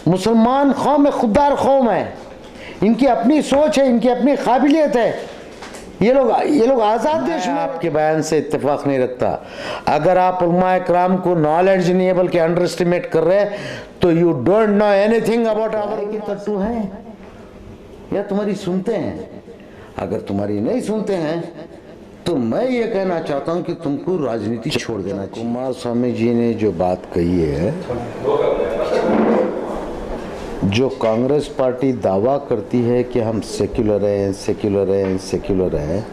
मुसलमान कौम में खुददार कौम है, इनकी अपनी सोच है, इनकी अपनी काबिलियत है। ये लोग आज़ाद देश में आपके बयान से इत्तेफाक नहीं रखता। अगर आप उलमा इकराम को नॉलेज नहीं बल्कि अंडर एस्टिमेट कर रहे हैं तो you don't know anything about our की तत्व हैं या तुम्हारी सुनते हैं। अगर तुम्हारी नहीं सुनते हैं तो मैं ये कहना चाहता हूं कि तुमको राजनीति छोड़ देना चाहिए। कुमार स्वामी जी ने जो बात कही है, जो कांग्रेस पार्टी दावा करती है कि हम सेक्युलर हैं, सेक्युलर हैं, सेक्युलर हैं,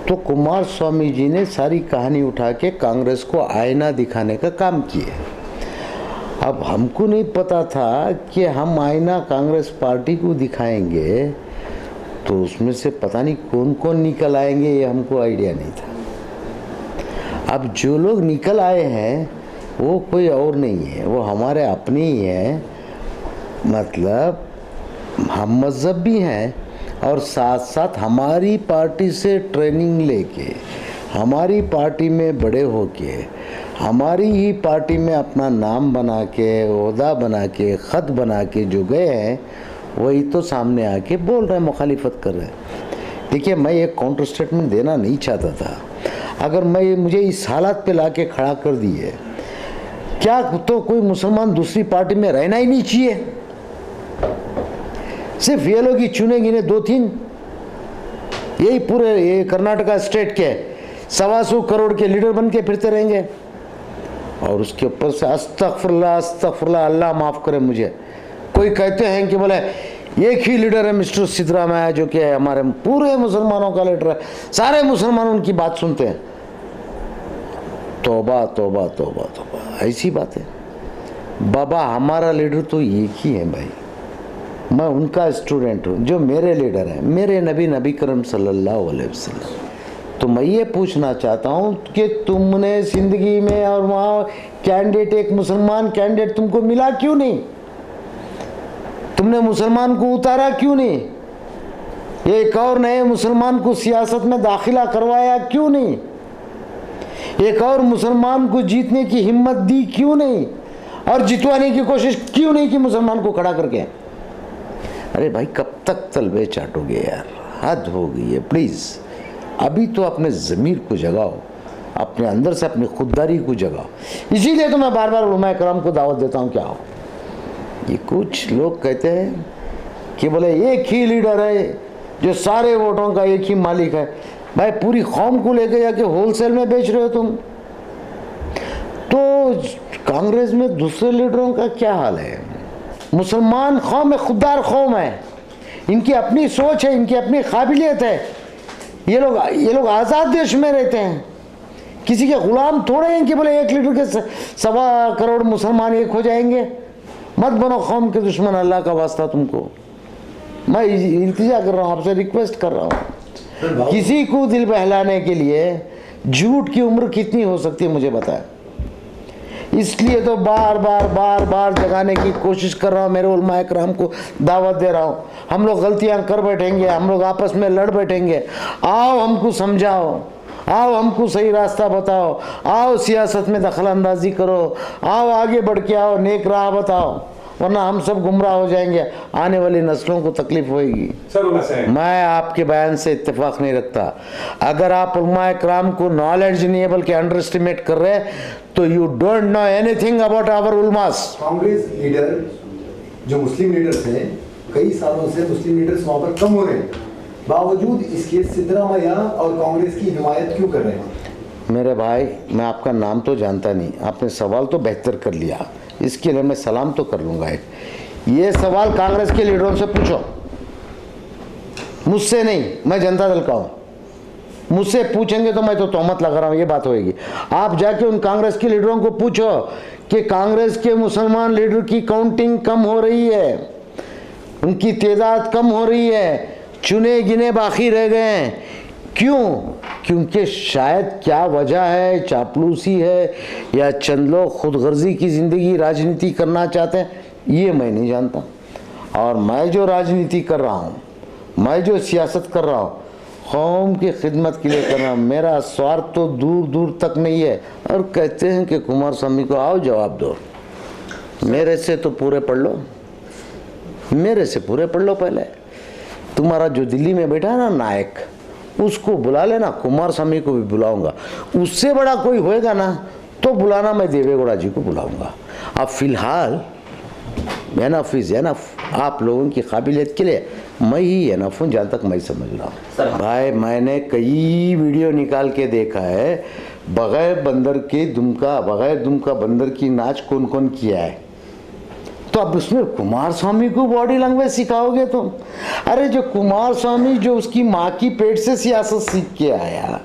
तो कुमार स्वामी जी ने सारी कहानी उठा के कांग्रेस को आईना दिखाने का काम किया। अब हमको नहीं पता था कि हम आईना कांग्रेस पार्टी को दिखाएंगे तो उसमें से पता नहीं कौन कौन निकल आएंगे, ये हमको आइडिया नहीं था। अब जो लोग निकल आए हैं वो कोई और नहीं है, वो हमारे अपने ही हैं। मतलब हम मज़हब भी हैं और साथ साथ हमारी पार्टी से ट्रेनिंग लेके, हमारी पार्टी में बड़े होके, हमारी ही पार्टी में अपना नाम बना के, ओहदा बना के, ख़त बना के जो गए हैं वही तो सामने आके बोल रहे हैं, मुखालिफत कर रहे हैं। देखिए, मैं एक काउंटर स्टेटमेंट देना नहीं चाहता था। अगर मुझे इस हालत पे लाके खड़ा कर दिए, क्या तो कोई मुसलमान दूसरी पार्टी में रहना ही नहीं चाहिए? सिर्फ ये लोग ही चुने गिने 2-3, यही पूरे ये कर्नाटका स्टेट के 125 करोड़ के लीडर बन के फिरते रहेंगे। और उसके ऊपर से अस्तगफिरुल्लाह अस्तगफिरुल्लाह, अल्लाह माफ़ करे मुझे। कोई कहते हैं कि बोले एक ही लीडर है मिस्टर सिद्धरामैया, जो कि हमारे पूरे मुसलमानों का लीडर है, सारे मुसलमान उनकी बात सुनते हैं। तौबा तौबा तौबा तौबा, ऐसी बात है। बाबा हमारा लीडर तो एक ही है भाई, मैं उनका स्टूडेंट हूँ। जो मेरे लीडर हैं मेरे नबी करम सल्लल्लाहु अलैहि वसल्लम। तो मैं ये पूछना चाहता हूँ कि तुमने ज़िंदगी में और वहाँ कैंडिडेट, एक मुसलमान कैंडिडेट तुमको मिला क्यों नहीं? तुमने मुसलमान को उतारा क्यों नहीं? एक और नए मुसलमान को सियासत में दाखिला करवाया क्यों नहीं? एक और मुसलमान को जीतने की हिम्मत दी क्यों नहीं? और जितवाने की कोशिश क्यों नहीं की मुसलमान को खड़ा करके? अरे भाई, कब तक तलबे चाटोगे यार, हद हो गई है। प्लीज़ अभी तो अपने ज़मीर को जगाओ, अपने अंदर से अपनी खुददारी को जगाओ। इसीलिए तो मैं बार बार उलमा इकराम को दावत देता हूँ। क्या हो, ये कुछ लोग कहते हैं कि बोले एक ही लीडर है जो सारे वोटों का एक ही मालिक है। भाई, पूरी कौम को लेके जाके होलसेल में बेच रहे हो तुम। तो कांग्रेस में दूसरे लीडरों का क्या हाल है? मुसलमान कौम में खुददार कौम है, इनकी अपनी सोच है, इनकी अपनी काबिलियत है। ये लोग आज़ाद देश में रहते हैं, किसी के गुलाम थोड़े हैं कि बोले एक लीडर के 1.25 करोड़ मुसलमान एक हो जाएंगे। मत बनो कौम के दुश्मन, अल्लाह का वास्ता। तुमको मैं इल्तिजा कर रहा हूँ, आपसे रिक्वेस्ट कर रहा हूँ, किसी को दिल बहलाने के लिए झूठ की उम्र कितनी हो सकती है मुझे बताएं। इसलिए तो बार बार जगाने की कोशिश कर रहा हूँ, मेरे उलमा इकराम को दावत दे रहा हूँ। हम लोग गलतियाँ कर बैठेंगे, हम लोग आपस में लड़ बैठेंगे। आओ हमको समझाओ, आओ हमको सही रास्ता बताओ, आओ सियासत में दखल अंदाजी करो, आओ आगे बढ़ के आओ, नेक राह बताओ, वरना हम सब गुमराह हो जाएंगे, आने वाली नस्लों को तकलीफ होगी। मैं आपके बयान से इत्तेफाक नहीं रखता। अगर आप उलमा इकराम को नॉलेज नहीं बल्कि अंडर एस्टिमेट कर रहे हैं तो you don't know anything about our उलमास। कांग्रेस लीडर जो मुस्लिम लीडर्स हैं, कई सालों से मुस्लिम लीडर्स वहाँ पर कम हो रहे हैं, बावजूद इसके सिद्धरामैया और कांग्रेस की हिमायत क्यों कर रहे हैं? मेरे भाई, मैं आपका नाम तो जानता नहीं, आपने सवाल तो बेहतर कर लिया, इसके लिए मैं सलाम तो कर लूँगा। ये सवाल कांग्रेस के लीडरों से पूछो, मुझसे नहीं। मैं जनता दल का हूँ, मुझसे पूछेंगे तो मैं तो तोहमत लगा रहा हूँ, ये बात होएगी। आप जाके उन कांग्रेस के लीडरों को पूछो कि कांग्रेस के मुसलमान लीडर की काउंटिंग कम हो रही है, उनकी तादाद कम हो रही है, चुने गिने बाकी रह गए हैं। क्यों? क्योंकि शायद क्या वजह है, चापलूसी है या चंद लोग खुदगर्जी की ज़िंदगी राजनीति करना चाहते हैं, ये मैं नहीं जानता। और मैं जो राजनीति कर रहा हूँ, मैं जो सियासत कर रहा हूँ, कौम की खिदमत के लिए कर रहा हूँ। मेरा स्वार्थ तो दूर दूर तक नहीं है। और कहते हैं कि कुमार स्वामी को आओ जवाब दो। मेरे से तो पूरे पढ़ लो, मेरे से पूरे पढ़ लो। पहले तुम्हारा जो दिल्ली में बैठा है ना नायक, उसको बुला लेना, कुमार स्वामी को भी बुलाऊंगा। उससे बड़ा कोई होएगा ना तो बुलाना, मैं देवेगौड़ा जी को बुलाऊंगा। अब फिलहाल एनफ इज एनफ, आप लोगों की काबिलियत के लिए मैं ही एनफ हूँ, जहाँ तक मैं समझ रहा हूँ। भाई मैंने कई वीडियो निकाल के देखा है, बगैर बंदर के दुमका, बगैर दुमका बंदर की नाच कौन कौन किया है। तो अब उसमें कुमार स्वामी को बॉडी लैंग्वेज सिखाओगे तुम? अरे जो कुमार स्वामी जो उसकी माँ की पेट से सियासत सीख के आया,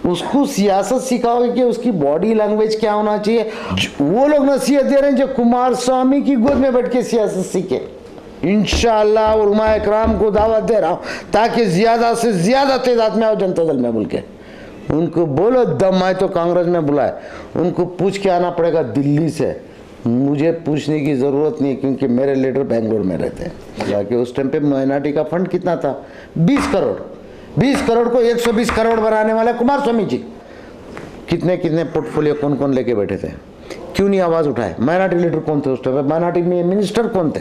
उसको सियासत सिखाओगे कि उसकी बॉडी लैंग्वेज क्या होना चाहिए? वो लोग नसीहत दे रहे हैं जो कुमार स्वामी की गोद में बैठ के सियासत सीखे। इंशाअल्लाह उलमा इकराम को दावत दे रहा हूँ ताकि ज्यादा से ज्यादा तादाद में आओ जनता दल में बोल के उनको बोलो दम आए तो कांग्रेस में बुलाए। उनको पूछ के आना पड़ेगा दिल्ली से, मुझे पूछने की ज़रूरत नहीं, क्योंकि मेरे लीडर बेंगलोर में रहते हैं। जाके उस टाइम पे माइनॉरिटी का फंड कितना था? 20 करोड़। 20 करोड़ को 120 करोड़ बनाने वाले कुमार स्वामी जी कितने कितने पोर्टफोलियो कौन कौन लेके बैठे थे? क्यों नहीं आवाज़ उठाए? माइनॉरिटी लीडर कौन थे उस टाइम पे? माइनॉरिटी में मिनिस्टर कौन थे?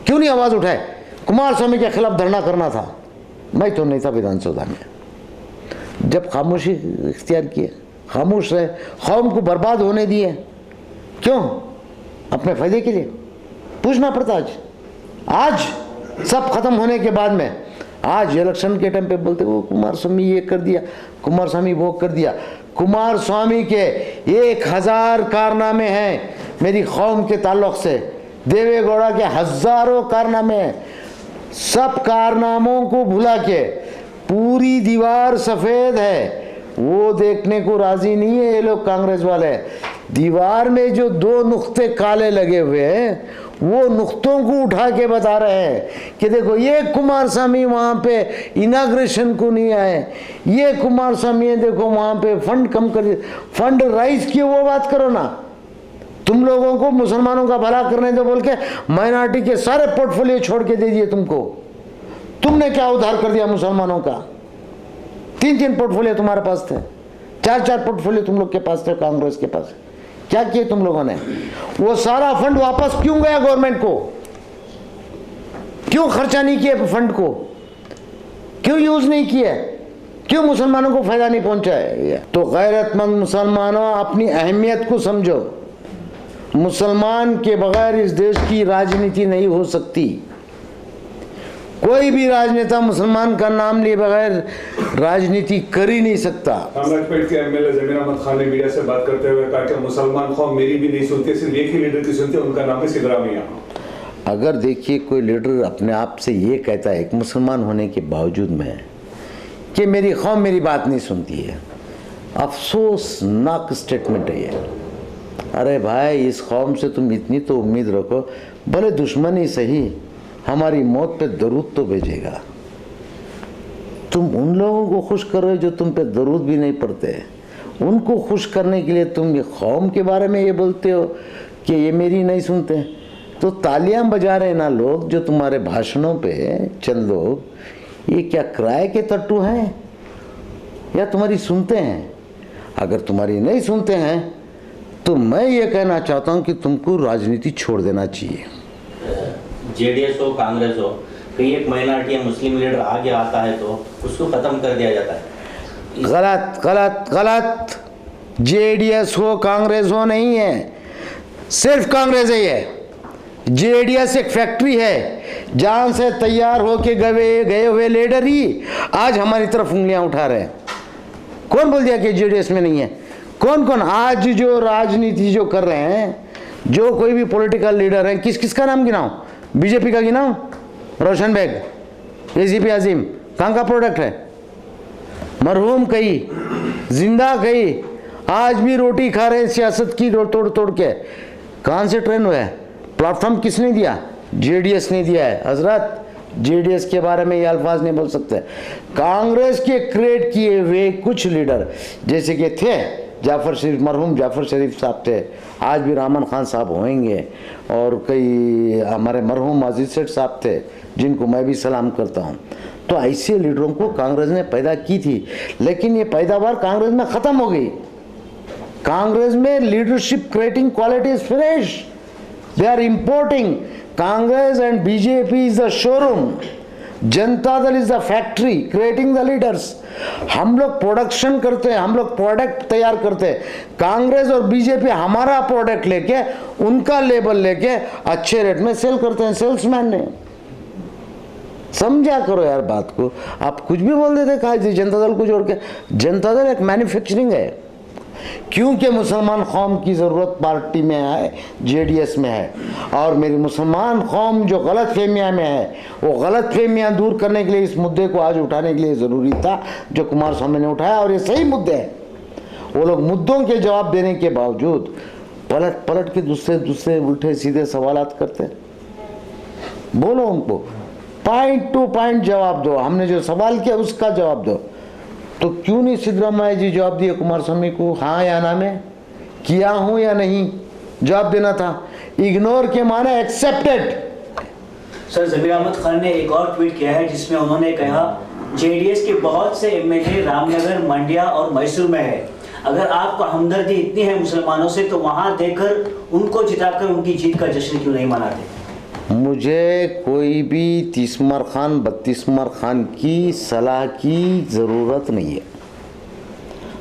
क्यों नहीं आवाज़ उठाए? कुमार स्वामी के खिलाफ धरना करना था, मैं तो नहीं था विधानसभा में। जब खामोशी इख्तियार किए, खामोश रहे, कौम को बर्बाद होने दिए, क्यों? अपने फायदे के लिए। पूछना पड़ता आज सब खत्म होने के बाद में, आज इलेक्शन के टाइम पे बोलते वो कुमार स्वामी ये कर दिया, कुमार स्वामी वो कर दिया। कुमार स्वामी के 1000 कारनामे हैं मेरी कौम के ताल्लुक से, देवेगौड़ा के हजारों कारनामे हैं। सब कारनामों को भुला के पूरी दीवार सफेद है, वो देखने को राजी नहीं है ये लोग कांग्रेस वाले। दीवार में जो 2 नुक्ते काले लगे हुए हैं, वो नुक्तों को उठा के बता रहे हैं कि देखो ये कुमार स्वामी वहाँ पे इनाग्रेशन को नहीं आए, ये कुमार स्वामी है देखो वहाँ पे फंड कम कर, फंड राइज किए, वो बात करो ना। तुम लोगों को मुसलमानों का भला करने दो बोल के माइनॉरिटी के सारे पोर्टफोलियो छोड़ के दे दिए तुमको। तुमने क्या उद्धार कर दिया मुसलमानों का? 3-3 पोर्टफोलियो तुम्हारे पास थे, 4-4 पोर्टफोलियो तुम लोग के पास थे, कांग्रेस के पास। क्या किए तुम लोगों ने? वो सारा फंड वापस क्यों गया गवर्नमेंट को? क्यों खर्चा नहीं किया फंड को? क्यों यूज नहीं किया? क्यों मुसलमानों को फायदा नहीं पहुंचाया? तो गैरतमंद मुसलमानों, अपनी अहमियत को समझो। मुसलमान के बगैर इस देश की राजनीति नहीं हो सकती। कोई भी राजनेता मुसलमान का नाम लिए बगैर राजनीति कर ही नहीं सकता। कामराजपेट के एमएलए जमीर अहमद खान ने मीडिया से बात करते हुए कहा कि मुसलमान कौम मेरी भी नहीं सुनती, सिर्फ एक ही लीडर की सुनती है, उनका नाम है सिद्धरामैया। अगर देखिए कोई लीडर अपने आप से ये कहता है एक मुसलमान होने के बावजूद में कि मेरी कौम मेरी बात नहीं सुनती है, अफसोसनाक स्टेटमेंट है ये। अरे भाई इस कौम से तुम इतनी तो उम्मीद रखो, भले दुश्मन ही सही हमारी मौत पे दरूद तो भेजेगा। तुम उन लोगों को खुश कर रहे हो जो तुम पे दरूद भी नहीं पढ़ते, उनको खुश करने के लिए तुम ये कौम के बारे में ये बोलते हो कि ये मेरी नहीं सुनते। तो तालियां बजा रहे ना लोग जो तुम्हारे भाषणों पे चंद लोग, ये क्या किराए के तट्टू हैं या तुम्हारी सुनते हैं? अगर तुम्हारी नहीं सुनते हैं तो मैं ये कहना चाहता हूं कि तुमको राजनीति छोड़ देना चाहिए। जेडीएस हो कांग्रेस हो, कहीं एक माइनॉरिटी या मुस्लिम लीडर आगे आता है तो उसको खत्म कर दिया जाता है। गलत गलत गलत। जेडीएस हो कांग्रेस हो नहीं है, सिर्फ कांग्रेस ही है। जेडीएस एक फैक्ट्री है जहां से तैयार होके गए हुए लीडर ही आज हमारी तरफ उंगलियां उठा रहे हैं। कौन बोल दिया कि जेडीएस में नहीं है? कौन कौन आज जो राजनीति जो कर रहे हैं, जो कोई भी पॉलिटिकल लीडर है, किस किस का नाम गिनाऊं? बीजेपी का गिनाऊं? रोशन बेग, एसीपी आजिम, कहाँ का प्रोडक्ट है? मरहूम कई, जिंदा कई, आज भी रोटी खा रहे हैं सियासत की तोड़ तोड़ के। कहाँ से ट्रेन हुआ है? प्लेटफॉर्म किसने दिया? जेडीएस ने दिया है। हजरत जेडीएस के बारे में ये अल्फाज नहीं बोल सकते। कांग्रेस के क्रिएट किए हुए कुछ लीडर जैसे कि थे जाफर शरीफ, मरहूम जाफर शरीफ साहब थे, आज भी रहमान खान साहब होंगे, और कई हमारे मरहूम अजीज सेठ साहब थे जिनको मैं भी सलाम करता हूं। तो ऐसे लीडरों को कांग्रेस ने पैदा की थी, लेकिन ये पैदावार कांग्रेस में खत्म हो गई। कांग्रेस में leadership creating qualities fresh, They are importing. Congress and BJP is the showroom. Janata Dal is the factory creating the leaders. हम लोग प्रोडक्शन करते हैं, हम लोग प्रोडक्ट तैयार करते हैं. कांग्रेस और बीजेपी हमारा प्रोडक्ट लेके, उनका लेबल लेके अच्छे रेट में सेल करते हैं. सेल्समैन ने समझा करो यार बात को. आप कुछ भी बोल देते खाली जनता दल को जोड़ के. जनता दल एक मैन्युफैक्चरिंग है, क्योंकि मुसलमान कौम की ज़रूरत पार्टी में है, जेडीएस में है. और मेरी मुसलमान कौम जो गलत फहमियाँ में है, वो गलत फहमियाँ दूर करने के लिए इस मुद्दे को आज उठाने के लिए ज़रूरी था जो कुमार स्वामी ने उठाया. और ये सही मुद्दे हैं. वो लोग मुद्दों के जवाब देने के बावजूद पलट पलट के दूसरे उल्टे सीधे सवालात करते हैं. बोलो उनको, पॉइंट टू पॉइंट जवाब दो. हमने जो सवाल किया उसका जवाब दो. तो क्यों नहीं सिद्धरामैया जी जवाब दिए कुमार स्वामी को? हाँ या ना में किया हूं या नहीं, जवाब देना था. इग्नोर के माने एक्सेप्टेड. सर, जमीर अहमद खान ने एक और ट्वीट किया है जिसमें उन्होंने कहा जेडीएस के बहुत से एमएलए रामनगर, मंड्या और मैसूर में है. अगर आपको हमदर्दी इतनी है मुसलमानों से तो वहां देकर उनको जिताकर उनकी जीत का जश्न क्यों नहीं मनाते? मुझे कोई भी 30 उमर खान 32 उमर खान की सलाह की ज़रूरत नहीं है.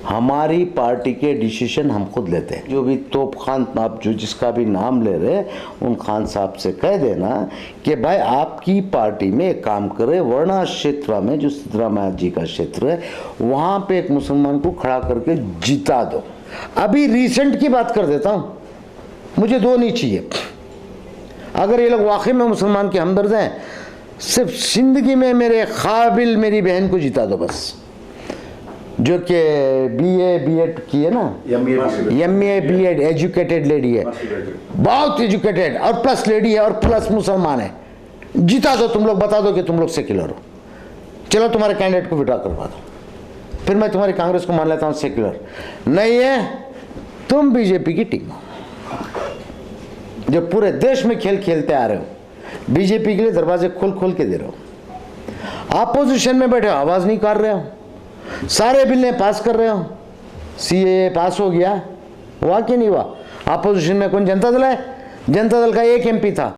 हमारी पार्टी के डिसीजन हम खुद लेते हैं. जो भी तोप खान, आप जो जिसका भी नाम ले रहे, उन खान साहब से कह देना कि भाई आपकी पार्टी में एक काम करे, वरना क्षेत्र में जो सिद्धरामैया जी का क्षेत्र है वहाँ पे एक मुसलमान को खड़ा करके जिता दो. अभी रिसेंट की बात कर देता हूँ. मुझे दो नहीं चाहिए. अगर ये लोग वाकई में मुसलमान के हमदर्द हैं, सिर्फ जिंदगी में मेरे काबिल मेरी बहन को जिता दो बस, जो कि बीए बीएड की है ना, एमए बीएड एजुकेटेड लेडी है, बहुत एजुकेटेड और प्लस लेडी है और प्लस मुसलमान है. जिता दो. तुम लोग बता दो कि तुम लोग सेक्युलर हो. चलो तुम्हारे कैंडिडेट को विड्रॉ करवा दो, फिर मैं तुम्हारी कांग्रेस को मान लेता हूँ सेक्युलर. नहीं है, तुम बीजेपी की टीम हो जो पूरे देश में खेल खेलते आ रहे हो. बीजेपी के लिए दरवाजे खोल खोल के दे रहे हो. अपोजिशन में बैठे हो, आवाज नहीं कर रहे हो. सारे बिलें पास कर रहे हो. सीए पास हो गया, हुआ कि नहीं हुआ? अपोजिशन में कौन? जनता दल है. जनता दल का एक एमपी था.